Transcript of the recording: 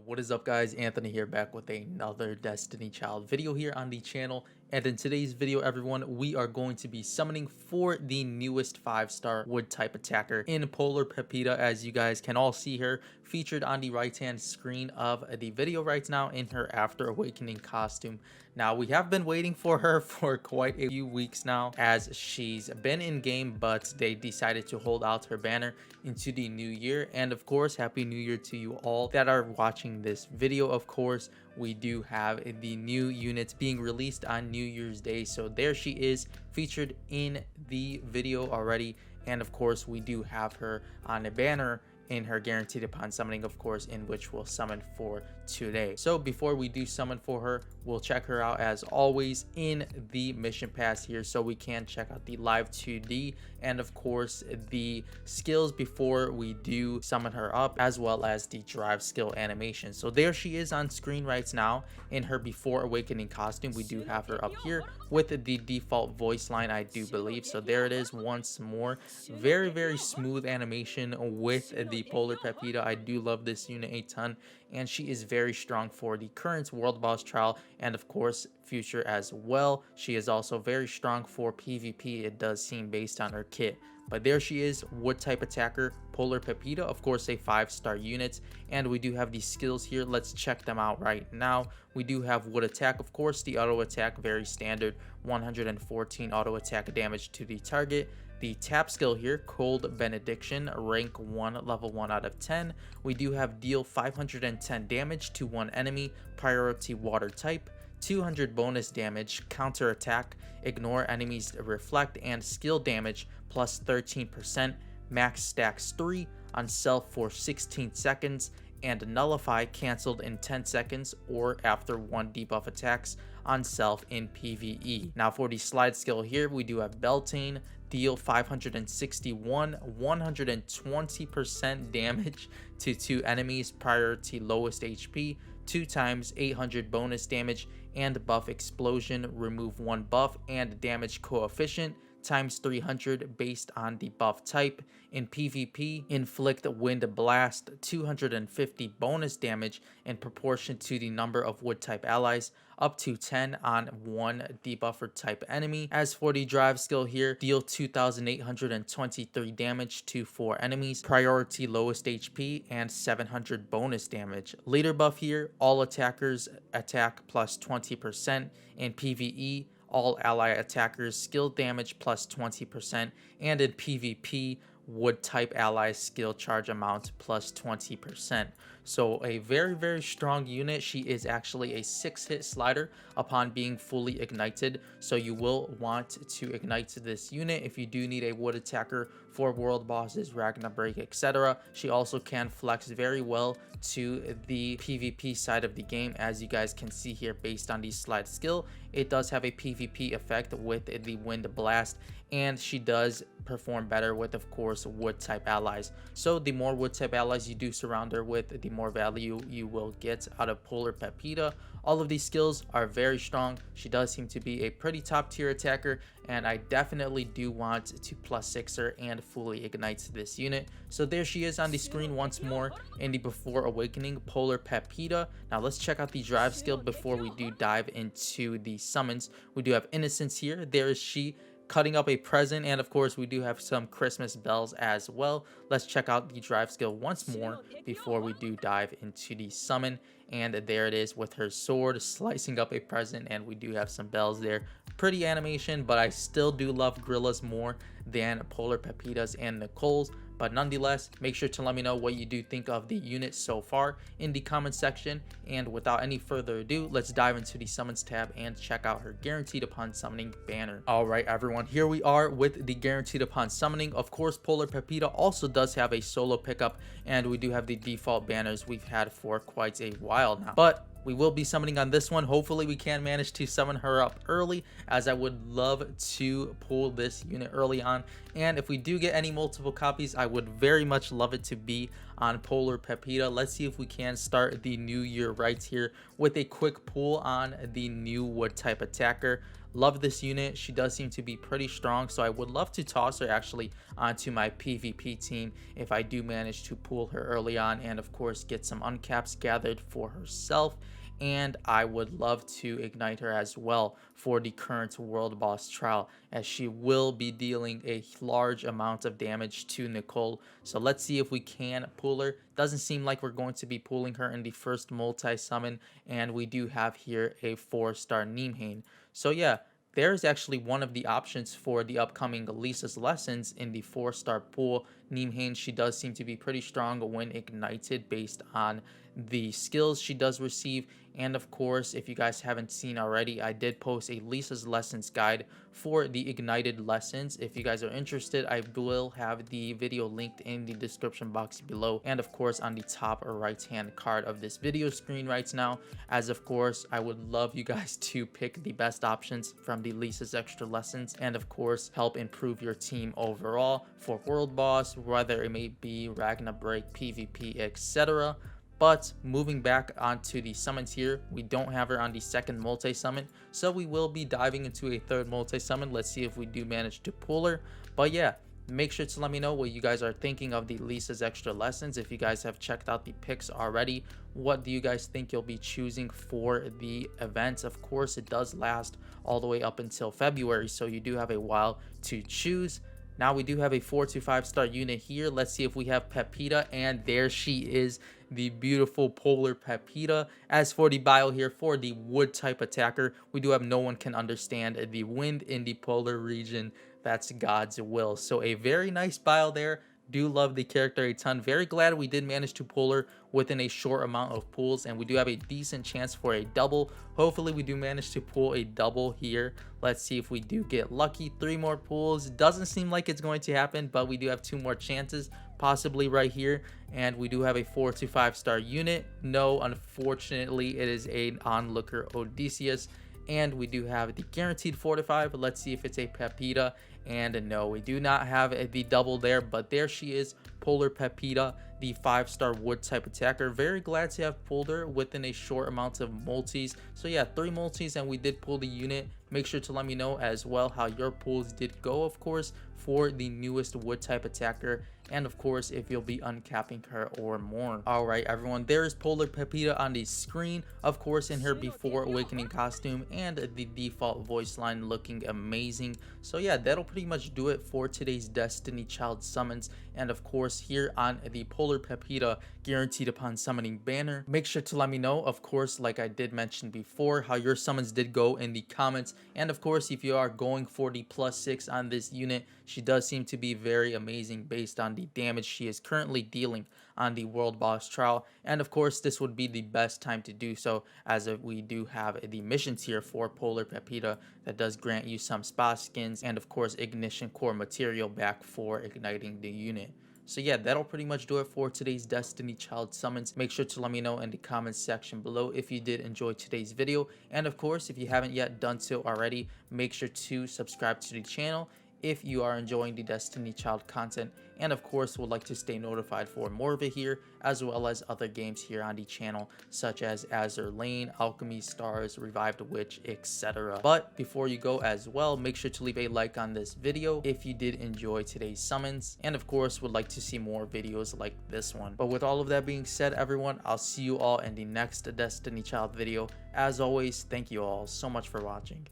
What is up, guys? Anthony here, back with another Destiny Child video here on the channel. And in today's video, everyone, we are going to be summoning for the newest 5-star wood type attacker in Polar Pepita. As you guys can all see her featured on the right hand screen of the video right now in her After Awakening costume. Now, we have been waiting for her for quite a few weeks now, as she's been in game, but they decided to hold out her banner into the new year. And of course, happy new year to you all that are watching this video. Of course, we do have the new units being released on New Year's Day, so there she is featured in the video already. And of course, we do have her on a banner in her guaranteed upon summoning, of course, in which we'll summon for today. So before we do summon for her, we'll check her out as always in the mission pass here, so we can check out the live 2D and of course the skills before we do summon her up, as well as the drive skill animation. So there she is on screen right now in her Before Awakening costume. We do have her up here with the default voice line, I do believe. So there it is once more. Very smooth animation with the Polar Pepita. I do love this unit a ton, and she is very strong for the current world boss trial and of course future as well. She is also very strong for PvP, it does seem, based on her kit. But there she is, wood type attacker, Polar Pepita, of course a 5-star unit. And we do have these skills here. Let's check them out right now. We do have wood attack, of course, the auto attack, very standard, 114 auto attack damage to the target. The tap skill here, Cold Benediction, rank 1, level 1 out of 10. We do have deal 510 damage to one enemy, priority water type. 200 bonus damage, counter attack, ignore enemies reflect, and skill damage plus 13%, max stacks 3 on self for 16 seconds, and nullify canceled in 10 seconds or after 1 debuff attacks on self in PvE. Now for the slide skill here, we do have Beltane, deal 561 120% damage to 2 enemies, priority lowest HP, 2 times 800 bonus damage, and buff explosion, remove 1 buff and damage coefficient times 300 based on the buff type. In PvP, inflict wind blast, 250 bonus damage in proportion to the number of wood type allies, up to 10 on 1 debuffer type enemy. As for the drive skill here, deal 2823 damage to 4 enemies, priority lowest HP, and 700 bonus damage. Leader buff here, all attackers attack plus 20%. In PvE, all ally attackers skill damage plus 20%, and in PvP, wood type allies skill charge amount plus 20%. So a very strong unit. She is actually a 6-hit slider upon being fully ignited, so you will want to ignite this unit if you do need a wood attacker for world bosses, Ragnar break, etc. She also can flex very well to the PvP side of the game, as you guys can see here based on the slide skill. It does have a PvP effect with the wind blast, and she does perform better with, of course, wood type allies. So the more wood type allies you do surround her with, the more value you will get out of Polar Pepita. All of these skills are very strong. She does seem to be a pretty top tier attacker, and I definitely do want to +6 her and fully ignite this unit. So there she is on the screen once more in the Before Awakening Polar Pepita. Now let's check out the drive skill before we do dive into the summons. We do have Innocence here. There is she, cutting up a present, and of course we do have some Christmas bells as well. Let's check out the drive skill once more before we do dive into the summon. And there it is with her sword slicing up a present, and we do have some bells there. Pretty animation, but I still do love Gorilla's more than Polar Pepitas and Nicole's. But nonetheless, make sure to let me know what you do think of the unit so far in the comment section. And without any further ado, let's dive into the summons tab and check out her guaranteed upon summoning banner. All right, everyone, here we are with the guaranteed upon summoning. Of course, Polar Pepita also does have a solo pickup, and we do have the default banners we've had for quite a while now. But we will be summoning on this one. Hopefully we can manage to summon her up early, as I would love to pull this unit early on. And if we do get any multiple copies, I would very much love it to be on Polar Pepita. Let's see if we can start the new year right here with a quick pull on the new wood type attacker. Love this unit. She does seem to be pretty strong, so I would love to toss her actually onto my PvP team if I do manage to pull her early on, and of course get some uncaps gathered for herself. And I would love to ignite her as well for the current world boss trial, as she will be dealing a large amount of damage to Nicole. So let's see if we can pull her. Doesn't seem like we're going to be pulling her in the first multi-summon, and we do have here a 4-star Nimhane. So yeah, there's actually one of the options for the upcoming Lisa's Lessons in the 4-star pool. Nimhane, she does seem to be pretty strong when ignited based on the skills she does receive. And of course, if you guys haven't seen already, I did post a Lisa's Lessons guide for the ignited lessons. If you guys are interested, I will have the video linked in the description box below, and of course on the top right hand card of this video screen right now. As of course, I would love you guys to pick the best options from the Lisa's extra lessons, and of course help improve your team overall for world boss, whether it may be Ragna Break, PvP, etc. But moving back onto the summons here, we don't have her on the second multi-summon, so we will be diving into a third multi-summon. Let's see if we do manage to pull her. But yeah, make sure to let me know what you guys are thinking of the Lisa's extra lessons. If you guys have checked out the picks already, what do you guys think you'll be choosing for the events? Of course, it does last all the way up until February, so you do have a while to choose. Now we do have a 4 to 5-star unit here. Let's see if we have Pepita, and there she is, the beautiful Polar Pepita. As for the bio here, for the wood type attacker, we do have No One Can Understand the wind in the polar region. That's God's will. So a very nice bio there. Do love the character a ton. Very glad we did manage to pull her within a short amount of pulls, and we do have a decent chance for a double. Hopefully we do manage to pull a double here. Let's see if we do get lucky. 3 more pulls. Doesn't seem like it's going to happen, but we do have 2 more chances possibly right here, and we do have a 4 to 5-star unit. No, unfortunately it is an onlooker Odysseus, and we do have the guaranteed 4 to 5. Let's see if it's a Pepita, and no, we do not have the double there, but there she is, Polar Pepita, the 5-star wood type attacker. Very glad to have pulled her within a short amount of multis. So yeah, 3 multis, and we did pull the unit. Make sure to let me know as well how your pulls did go, of course, for the newest wood type attacker, and of course if you'll be uncapping her or more. All right everyone, there is Polar Pepita on the screen, of course in her before awakening costume and the default voice line looking amazing. So yeah, that'll pretty much do it for today's Destiny Child summons, and of course here on the Polar Pepita guaranteed upon summoning banner. Make sure to let me know, of course, like I did mention before, how your summons did go in the comments. And of course, if you are going for the +6 on this unit, she does seem to be very amazing based on the damage she is currently dealing on the world boss trial. And of course, this would be the best time to do so, as we do have the missions here for Polar Pepita that does grant you some spa skins and of course ignition core material back for igniting the unit. So yeah, that'll pretty much do it for today's Destiny Child summons. Make sure to let me know in the comments section below if you did enjoy today's video. And of course, if you haven't yet done so already, make sure to subscribe to the channel if you are enjoying the Destiny Child content, and of course would like to stay notified for more of it here, as well as other games here on the channel such as Azur Lane, Alchemy Stars, Revived Witch, etc. But before you go as well, make sure to leave a like on this video if you did enjoy today's summons, and of course would like to see more videos like this one. But with all of that being said everyone, I'll see you all in the next Destiny Child video. As always, thank you all so much for watching.